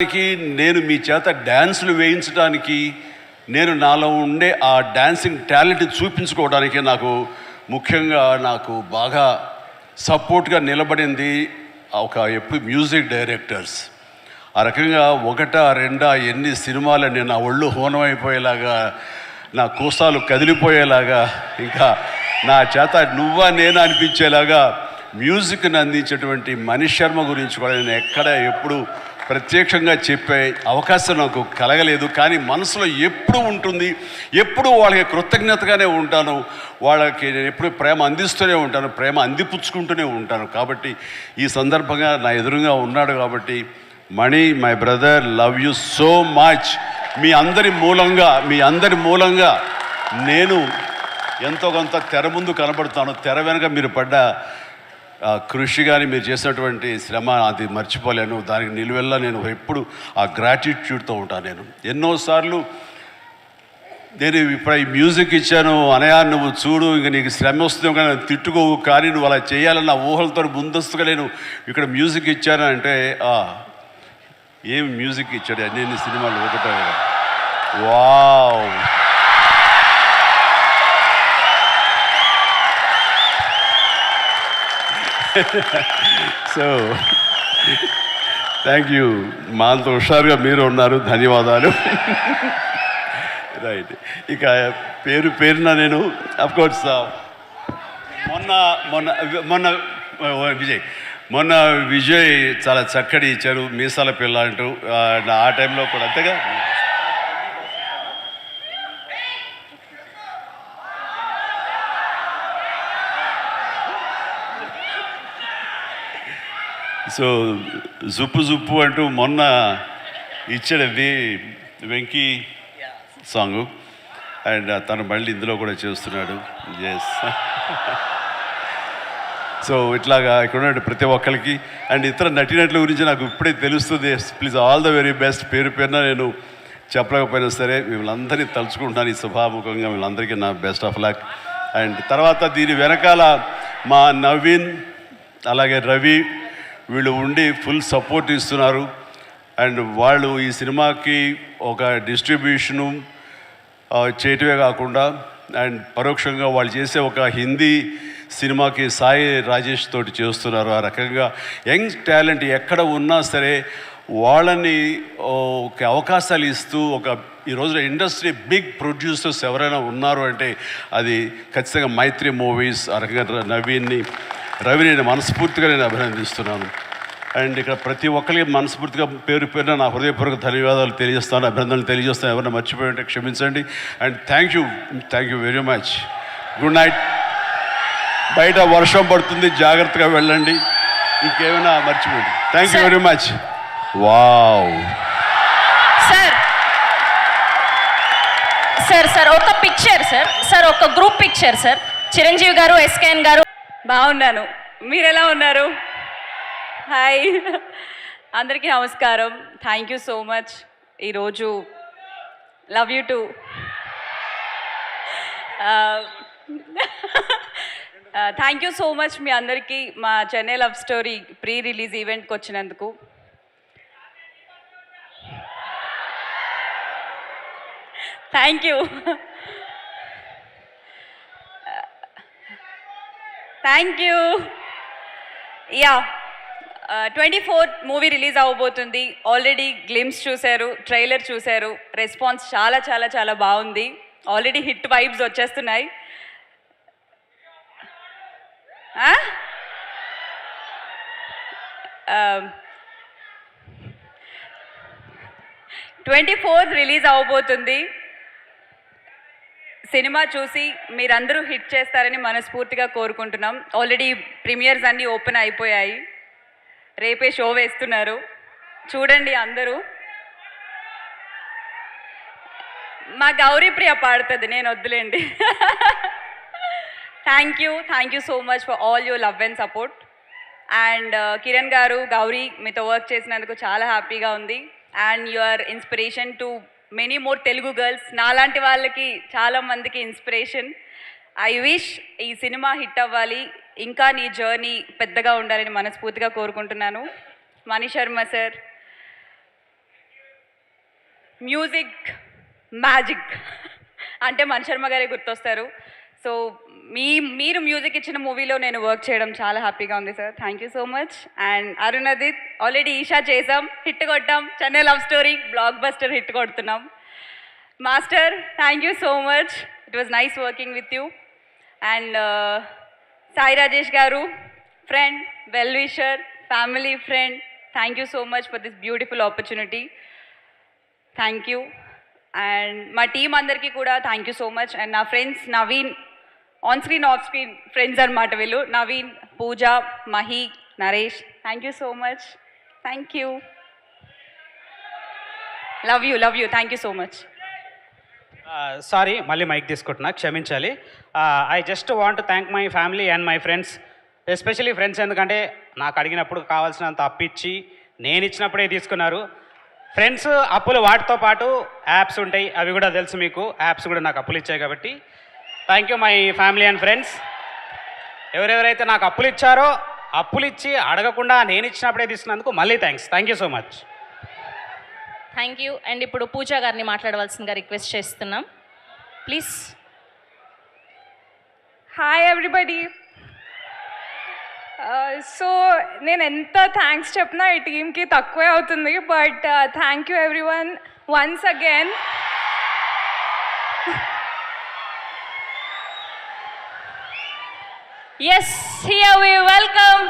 నేను మీ చేత డ్యాన్సులు వేయించడానికి, నేను నాలో ఉండే ఆ డాన్సింగ్ టాలెంట్ చూపించుకోవడానికి ముఖ్యంగా నాకు బాగా సపోర్ట్గా నిలబడింది ఎప్పుడు మ్యూజిక్ డైరెక్టర్స్. ఆ రకంగా ఒకటా రెండా ఎన్ని సినిమాలని నా ఒళ్ళు హోనమైపోయేలాగా, నా కోసాలు కదిలిపోయేలాగా, ఇంకా నా చేత నువ్వా నేనా అనిపించేలాగా మ్యూజిక్ని అందించేటువంటి మనీష్ శర్మ గురించి కూడా నేను ఎప్పుడు ప్రత్యక్షంగా చెప్పే అవకాశం నాకు కలగలేదు. కానీ మనసులో ఎప్పుడు ఉంటుంది, ఎప్పుడు వాళ్ళకి కృతజ్ఞతగానే ఉంటాను. వాళ్ళకి నేను ఎప్పుడు ప్రేమ అందిస్తూనే ఉంటాను, ప్రేమ అందిపుచ్చుకుంటూనే ఉంటాను. కాబట్టి ఈ సందర్భంగా నా ఎదురుగా ఉన్నాడు కాబట్టి, Mani my brother, love you so much. మీ అందరి మూలంగా నేను ఎంతో కొంత తెర ముందు కనబడుతాను. తెర వెనుక మీరు పడ్డ కృషి కానీ మీరు చేసినటువంటి శ్రమ అది మర్చిపోలేను. దానికి నిలువెల్లా నేను ఎప్పుడు ఆ గ్రాటిట్యూడ్తో ఉంటాను. నేను ఎన్నోసార్లు నేను ఇప్పుడు ఈ మ్యూజిక్ ఇచ్చాను, అనయా నువ్వు చూడు, ఇంక నీకు శ్రమ వస్తుంది కానీ తిట్టుకోవు, కానీ నువ్వు అలా చేయాలన్న ఊహలతో ముందస్తుగా నేను ఇక్కడ మ్యూజిక్ ఇచ్చాను అంటే ఏం మ్యూజిక్ ఇచ్చాడు అన్ని సినిమాలు ఒకటో. Wow, so thank you. మా అంత హుషారుగా మీరు ఉన్నారు, ధన్యవాదాలు. రైట్, ఇక పేరున నేను అఫ్కోర్స్ మొన్న విజయ్ చాలా చక్కటి ఇచ్చారు, మీసాల పిల్ల అంటూ. ఆ టైంలో కూడా అంతేగా. సో జుప్పు అంటూ మొన్న ఇచ్చాడండి వెంకీ సాంగు, అండ్ తను మళ్ళీ ఇందులో కూడా చేస్తున్నాడు. ఎస్. సో ఇట్లాగా ఇక్కడ ఉన్న ప్రతి ఒక్కరికి అండ్ ఇతర నటినట్ల గురించి నాకు ఇప్పుడే తెలుస్తుంది. Please all the very best. పేరున నేను చెప్పలేకపోయినా సరే మిమ్మల్ని అందరినీ తలుచుకుంటున్నాను ఈ సభాముఖంగా. వీళ్ళందరికీ నా బెస్ట్ ఆఫ్ లక్. అండ్ తర్వాత దీని వెనకాల మా నవీన్ అలాగే రవి వీళ్ళు ఉండి ఫుల్ సపోర్ట్ ఇస్తున్నారు. అండ్ వాళ్ళు ఈ సినిమాకి ఒక డిస్ట్రిబ్యూషను చేయటమే కాకుండా అండ్ పరోక్షంగా వాళ్ళు చేసే ఒక హిందీ సినిమాకి సాయి రాజేష్ తోటి చేస్తున్నారు. ఆ రకంగా యంగ్ టాలెంట్ ఎక్కడ ఉన్నా సరే వాళ్ళని ఒక అవకాశాలు ఇస్తూ ఈరోజు ఇండస్ట్రీ బిగ్ ప్రొడ్యూసర్స్ ఎవరైనా ఉన్నారు అంటే అది ఖచ్చితంగా మైత్రి మూవీస్. ఆ రకంగా రవిని మనస్ఫూర్తిగా నేను అభినందిస్తున్నాను. అండ్ ఇక్కడ ప్రతి ఒక్కరికి మనస్ఫూర్తిగా పేరున నా హృదయపూర్వక ధన్యవాదాలు తెలియజేస్తాను, అభినందనలు తెలియజేస్తాను. ఎవరైనా మర్చిపోయి ఉంటే క్షమించండి. And thank you very much. Good night. బయట వర్షం పడుతుంది, జాగ్రత్తగా వెళ్ళండి. ఇంకేమైనా మర్చిపోండి. Thank you very much. Wow. Sir ఒక పిక్చర్ సార్ ఒక గ్రూప్ పిక్చర్ సార్. చిరంజీవి గారు, ఎస్కేఎన్ గారు. బాగున్నాను, మీరు ఎలా ఉన్నారు? హాయ్, అందరికీ నమస్కారం. Thank you so much. ఈరోజు love you too. Thank you so much మీ అందరికీ మా Chennai love story pre release ఈవెంట్కి వచ్చినందుకు. Thank you. Thank you. 24th movie release అవ్వబోతుంది. ఆల్రెడీ గ్లిమ్స్ చూశారు, ట్రైలర్ చూశారు. రెస్పాన్స్ చాలా చాలా చాలా బాగుంది. ఆల్రెడీ హిట్ వైబ్స్ వచ్చేస్తున్నాయి. 24th రిలీజ్ అవ్వబోతుంది. సినిమా చూసి మీరందరూ హిట్ చేస్తారని మనస్ఫూర్తిగా కోరుకుంటున్నాం. ఆల్రెడీ ప్రీమియర్స్ అన్నీ ఓపెన్ అయిపోయాయి. రేపే షో వేస్తున్నారు, చూడండి అందరూ. మా గౌరీప్రియ పాడుతుంది, నేను వద్దులేండి. Thank you so much for all your love and support. And Kiran గారు, గౌరీ మీతో వర్క్ చేసినందుకు చాలా హ్యాపీగా ఉంది. And your inspiration to many more Telugu girls. నాలాంటి వాళ్ళకి చాలామందికి ఇన్స్పిరేషన్. ఐ విష్ ఈ సినిమా హిట్ అవ్వాలి, ఇంకా నీ జర్నీ పెద్దగా ఉండాలని మనస్ఫూర్తిగా కోరుకుంటున్నాను. Manish Sharma sir, music magic అంటే మణిశర్మ గారే గుర్తొస్తారు. సో మీరు మ్యూజిక్ ఇచ్చిన మూవీలో నేను వర్క్ చేయడం చాలా హ్యాపీగా ఉంది sir. Thank you so much. And Arunadith already Eesha చేసాం, హిట్ కొట్టాం. Chennai love story blockbuster hit కొడుతున్నాం. Master thank you so much, it was nice working with you. And Sai Rajesh garu, friend, well wisher, family friend, thank you so much for this beautiful opportunity. Thank you. And మా team అందరికీ కూడా thank you so much. And నా friends Naveen, on screen off screen friends అనమాట వీళ్ళు, Naveen, Pooja, Mahi, Naresh, thank you so much. Thank you. Love you thank you so much. Sorry, మళ్ళీ mike తీసుకుంటున్నా, క్షమించాలి. I just want thank my family and my friends, especially friends. ఎందుకంటే నాకు అడిగినప్పుడు కావాల్సినంత అప్పు ఇచ్చి నేను ఇచ్చినప్పుడే తీసుకున్నారు. ఫ్రెండ్స్ అప్పులు వాటితో పాటు యాప్స్ ఉంటాయి, అవి కూడా తెలుసు మీకు. యాప్స్ కూడా నాకు అప్పులు ఇచ్చాయి కాబట్టి thank you my family and friends. ఎవరెవరైతే నాకు అప్పులు ఇచ్చారో, అప్పులు ఇచ్చి అడగకుండా నేను ఇచ్చినప్పుడే తీసుకున్నందుకు మళ్ళీ thank you so much. Thank you. And ఇప్పుడు పూజా గారిని మాట్లాడవలసిందిగా రిక్వెస్ట్ చేస్తున్నాం, ప్లీజ్. Hi everybody. సో నేను ఎంత థ్యాంక్స్ చెప్పినా ఈ టీమ్కి తక్కువే అవుతుంది, but thank you every one once again. Yes, here we welcome